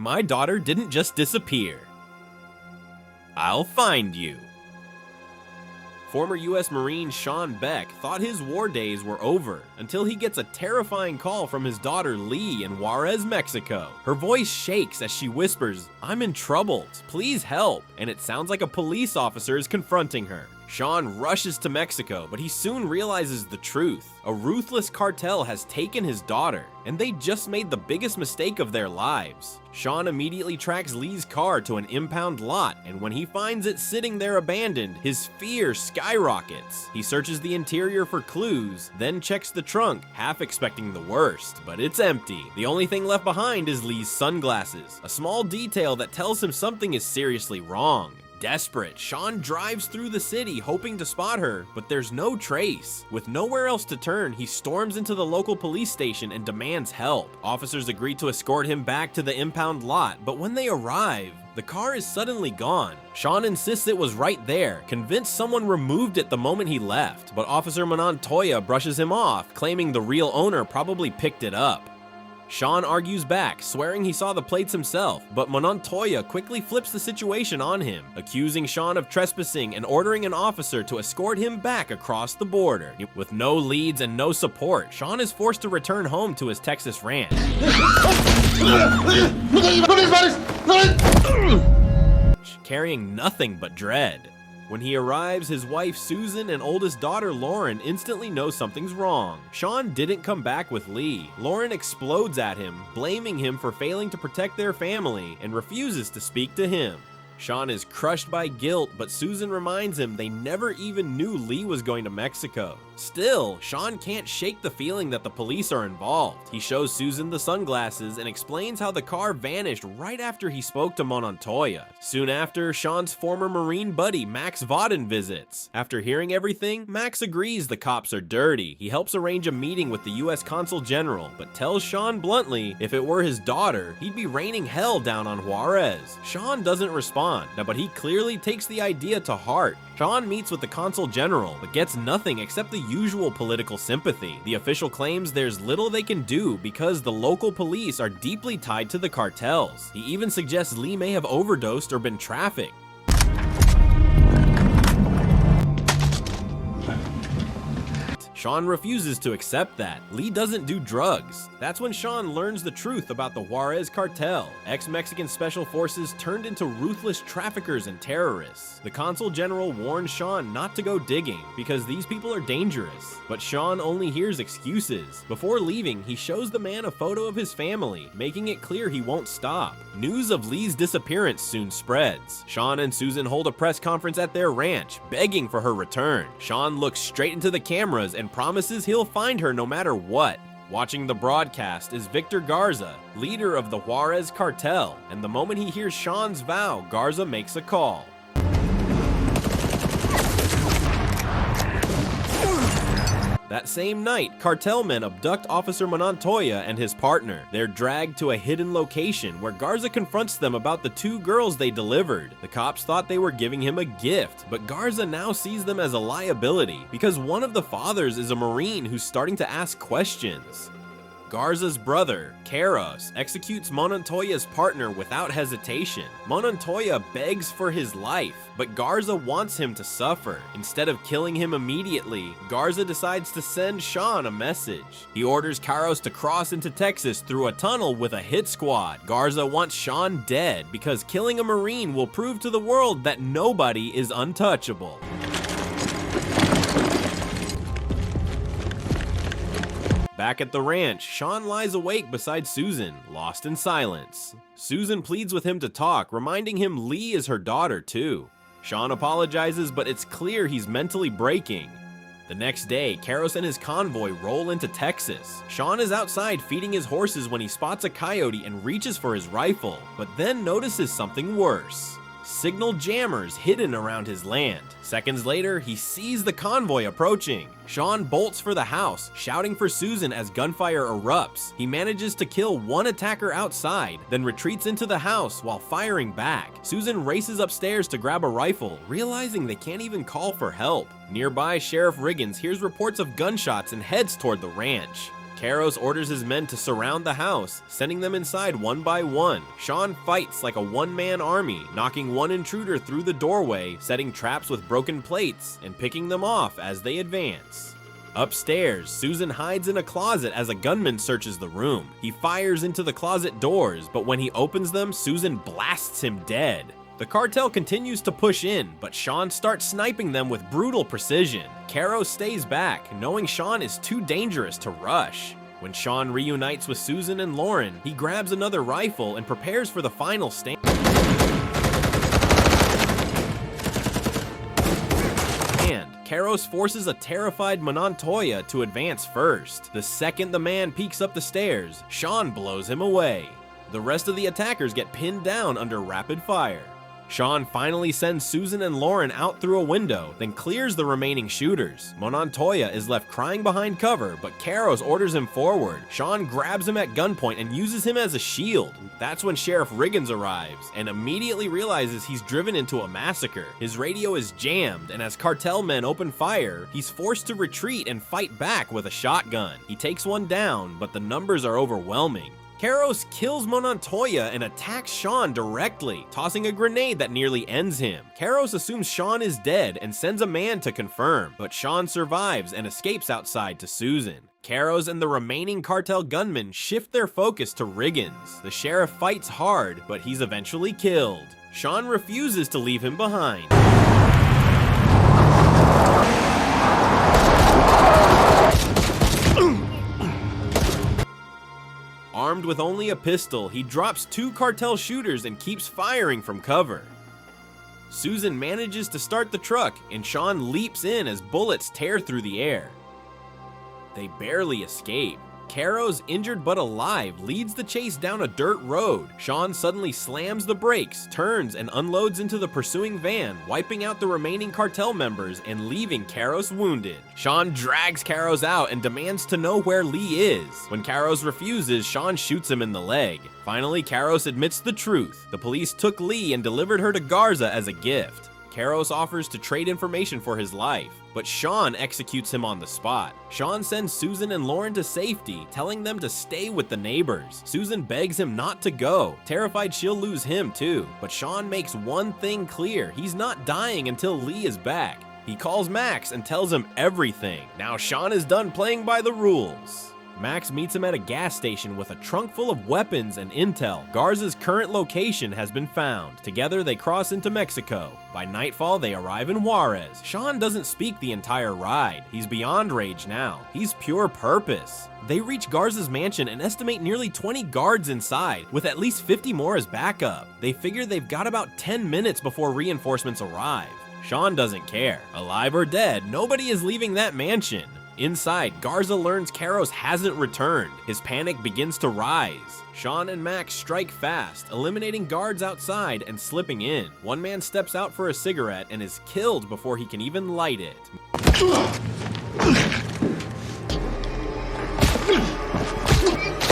my daughter didn't just disappear. I'll find you. Former U.S. Marine Sean Beck thought his war days were over until he gets a terrifying call from his daughter Lee in Juarez, Mexico. Her voice shakes as she whispers, "I'm in trouble, please help," and it sounds like a police officer is confronting her. Sean rushes to Mexico, but he soon realizes the truth. A ruthless cartel has taken his daughter, and they just made the biggest mistake of their lives. Sean immediately tracks Lee's car to an impound lot, and when he finds it sitting there abandoned, his fear skyrockets. He searches the interior for clues, then checks the trunk, half expecting the worst, but it's empty. The only thing left behind is Lee's sunglasses, a small detail that tells him something is seriously wrong. Desperate, Sean drives through the city hoping to spot her, but there's no trace. With nowhere else to turn, he storms into the local police station and demands help. Officers agree to escort him back to the impound lot, but when they arrive, the car is suddenly gone. Sean insists it was right there, convinced someone removed it the moment he left, but Officer Montoya brushes him off, claiming the real owner probably picked it up. Sean argues back, swearing he saw the plates himself, but Montoya quickly flips the situation on him, accusing Sean of trespassing and ordering an officer to escort him back across the border. With no leads and no support, Sean is forced to return home to his Texas ranch. Carrying nothing but dread. When he arrives, his wife Susan and oldest daughter Lauren instantly know something's wrong. Sean didn't come back with Lee. Lauren explodes at him, blaming him for failing to protect their family, and refuses to speak to him. Sean is crushed by guilt, but Susan reminds him they never even knew Lee was going to Mexico. Still, Sean can't shake the feeling that the police are involved. He shows Susan the sunglasses and explains how the car vanished right after he spoke to Montoya. Soon after, Sean's former Marine buddy Max Vaden visits. After hearing everything, Max agrees the cops are dirty. He helps arrange a meeting with the U.S. Consul General, but tells Sean bluntly if it were his daughter, he'd be raining hell down on Juarez. Sean doesn't respond, but he clearly takes the idea to heart. Sean meets with the Consul General, but gets nothing except the usual political sympathy. The official claims there's little they can do because the local police are deeply tied to the cartels. He even suggests Lee may have overdosed or been trafficked. Sean refuses to accept that. Lee doesn't do drugs. That's when Sean learns the truth about the Juarez cartel. Ex-Mexican special forces turned into ruthless traffickers and terrorists. The Consul General warns Sean not to go digging because these people are dangerous. But Sean only hears excuses. Before leaving, he shows the man a photo of his family, making it clear he won't stop. News of Lee's disappearance soon spreads. Sean and Susan hold a press conference at their ranch, begging for her return. Sean looks straight into the cameras and promises he'll find her no matter what. Watching the broadcast is Victor Garza, leader of the Juarez cartel, and the moment he hears Sean's vow, Garza makes a call. That same night, cartel men abduct Officer Montoya and his partner. They're dragged to a hidden location where Garza confronts them about the two girls they delivered. The cops thought they were giving him a gift, but Garza now sees them as a liability because one of the fathers is a Marine who's starting to ask questions. Garza's brother, Carlos, executes Montoya's partner without hesitation. Montoya begs for his life, but Garza wants him to suffer. Instead of killing him immediately, Garza decides to send Sean a message. He orders Carlos to cross into Texas through a tunnel with a hit squad. Garza wants Sean dead because killing a Marine will prove to the world that nobody is untouchable. Back at the ranch, Sean lies awake beside Susan, lost in silence. Susan pleads with him to talk, reminding him Lee is her daughter too. Sean apologizes, but it's clear he's mentally breaking. The next day, Carlos and his convoy roll into Texas. Sean is outside feeding his horses when he spots a coyote and reaches for his rifle, but then notices something worse. Signal jammers hidden around his land. Seconds later, he sees the convoy approaching. Sean bolts for the house, shouting for Susan as gunfire erupts. He manages to kill one attacker outside, then retreats into the house while firing back. Susan races upstairs to grab a rifle, realizing they can't even call for help. Nearby, Sheriff Riggins hears reports of gunshots and heads toward the ranch. Carlos orders his men to surround the house, sending them inside one by one. Sean fights like a one-man army, knocking one intruder through the doorway, setting traps with broken plates, and picking them off as they advance. Upstairs, Susan hides in a closet as a gunman searches the room. He fires into the closet doors, but when he opens them, Susan blasts him dead. The cartel continues to push in, but Sean starts sniping them with brutal precision. Caro stays back, knowing Sean is too dangerous to rush. When Sean reunites with Susan and Lauren, he grabs another rifle and prepares for the final stand. Carlos forces a terrified Montoya to advance first. The second the man peeks up the stairs, Sean blows him away. The rest of the attackers get pinned down under rapid fire. Sean finally sends Susan and Lauren out through a window, then clears the remaining shooters. Montoya is left crying behind cover, but Carlos orders him forward. Sean grabs him at gunpoint and uses him as a shield. That's when Sheriff Riggins arrives, and immediately realizes he's driven into a massacre. His radio is jammed, and as cartel men open fire, he's forced to retreat and fight back with a shotgun. He takes one down, but the numbers are overwhelming. Carlos kills Montoya and attacks Sean directly, tossing a grenade that nearly ends him. Carlos assumes Sean is dead and sends a man to confirm, but Sean survives and escapes outside to Susan. Carlos and the remaining cartel gunmen shift their focus to Riggins. The sheriff fights hard, but he's eventually killed. Sean refuses to leave him behind. Armed with only a pistol, he drops two cartel shooters and keeps firing from cover. Susan manages to start the truck, and Sean leaps in as bullets tear through the air. They barely escape. Caro's injured but alive leads the chase down a dirt road. Sean suddenly slams the brakes, turns, and unloads into the pursuing van, wiping out the remaining cartel members and leaving Caros wounded. Sean drags Caros out and demands to know where Lee is. When Caros refuses, Sean shoots him in the leg. Finally, Caros admits the truth. The police took Lee and delivered her to Garza as a gift. Caros offers to trade information for his life, but Sean executes him on the spot. Sean sends Susan and Lauren to safety, telling them to stay with the neighbors. Susan begs him not to go, terrified she'll lose him too. But Sean makes one thing clear: he's not dying until Lee is back. He calls Max and tells him everything. Now Sean is done playing by the rules. Max meets him at a gas station with a trunk full of weapons and intel. Garza's current location has been found. Together they cross into Mexico. By nightfall they arrive in Juarez. Sean doesn't speak the entire ride. He's beyond rage now. He's pure purpose. They reach Garza's mansion and estimate nearly 20 guards inside, with at least 50 more as backup. They figure they've got about 10 minutes before reinforcements arrive. Sean doesn't care. Alive or dead, nobody is leaving that mansion. Inside, Garza learns Caros hasn't returned. His panic begins to rise. Sean and Max strike fast, eliminating guards outside and slipping in. One man steps out for a cigarette and is killed before he can even light it.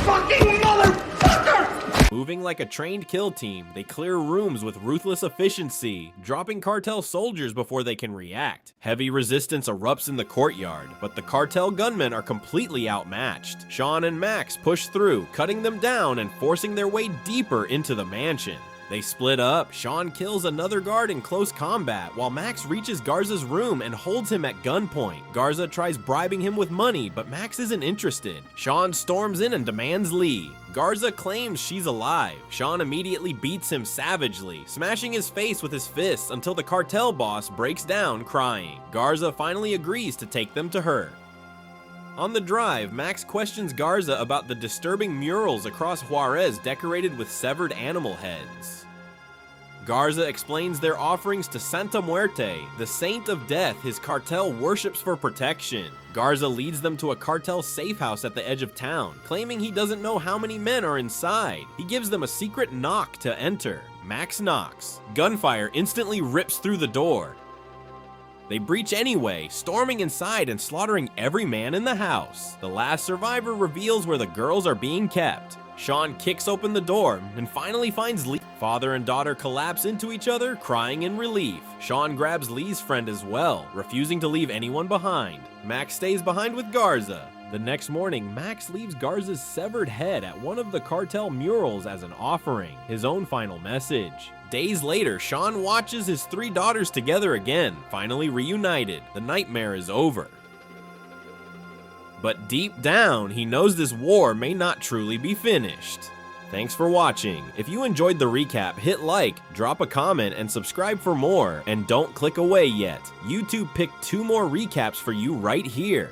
Fucking motherfucker! Moving like a trained kill team, they clear rooms with ruthless efficiency, dropping cartel soldiers before they can react. Heavy resistance erupts in the courtyard, but the cartel gunmen are completely outmatched. Sean and Max push through, cutting them down and forcing their way deeper into the mansion. They split up. Sean kills another guard in close combat, while Max reaches Garza's room and holds him at gunpoint. Garza tries bribing him with money, but Max isn't interested. Sean storms in and demands Lee. Garza claims she's alive. Sean immediately beats him savagely, smashing his face with his fists until the cartel boss breaks down crying. Garza finally agrees to take them to her. On the drive, Max questions Garza about the disturbing murals across Juarez decorated with severed animal heads. Garza explains their offerings to Santa Muerte, the saint of death his cartel worships for protection. Garza leads them to a cartel safe house at the edge of town, claiming he doesn't know how many men are inside. He gives them a secret knock to enter. Max knocks. Gunfire instantly rips through the door. They breach anyway, storming inside and slaughtering every man in the house. The last survivor reveals where the girls are being kept. Sean kicks open the door and finally finds Lee. Father and daughter collapse into each other, crying in relief. Sean grabs Lee's friend as well, refusing to leave anyone behind. Max stays behind with Garza. The next morning, Max leaves Garza's severed head at one of the cartel murals as an offering, his own final message. Days later, Sean watches his 3 daughters together again, finally reunited. The nightmare is over. But deep down, he knows this war may not truly be finished. Thanks for watching. If you enjoyed the recap, hit like, drop a comment, and subscribe for more. And don't click away yet. YouTube picked 2 more recaps for you right here.